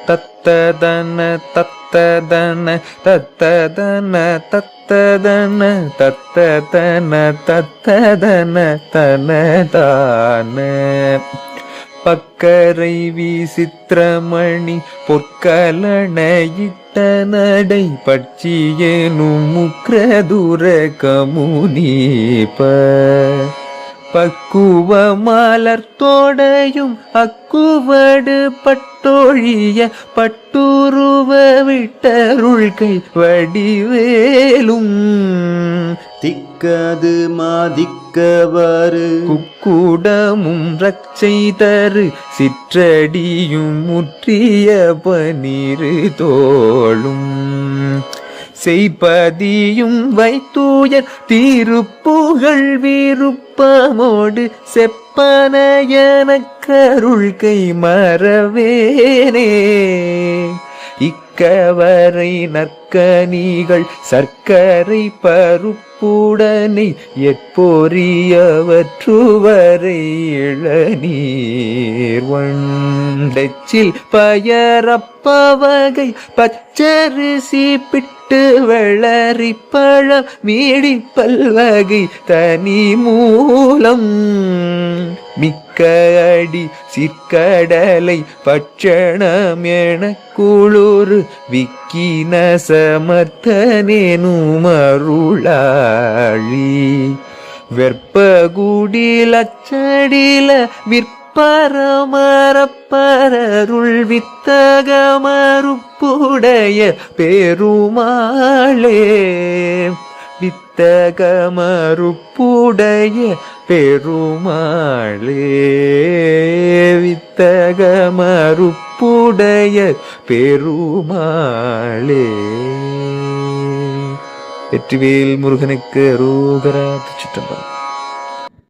தத்ததன தத்ததன தத்ததன தத்ததன தத்ததன தத்ததன தனதான பக்கரை விசித்திரமணி பொற்கலனையிட்ட நடை பட்சியேனும் முக்ரதுர கமுனீப பக்குவ மலர்த்தோடையும் அக்குவடு பட்டொழிய பட்டுருவ விட்டருள்கை வடிவேலும் திக்கது மாதிக்கவாறு குக்குடமும் ரட்சை தரு சிற்றடியும் முற்றிய பனிரு தோளும் செய்பதியும் வைத்தூயர் திருப்புகழ் விருப்பமோடு செப்பனையனக்கருள்கை மறவேனே இக்கவரை நற்கனிகள் சர்க்கரை பருப்புடனை எற்பொறியவற்றுவரை இளநீர் வண்டச்சில் பயரப்பவகை பச்சரிசி பிட்டு வெள்ளரிப்பழம் மீடி பல்வகை தனி மூலம் மிக்க அடி சிற்கடலை பட்சணம் என குளுரு விக்கின சமர்த்தனேனும் அருளாளி வெற்பகுடில் அச்சடில விற்பரமரப்பரருள் வித்தகமறுப்புடைய பெருமாளே வித்தகமறுப்புடைய பெருமாளே வித்தகமறுப்புடைய பெருமாளே. வெற்றிவேல் முருகனுக்கு அரோகரா. திருச்சிற்றம்பலம்.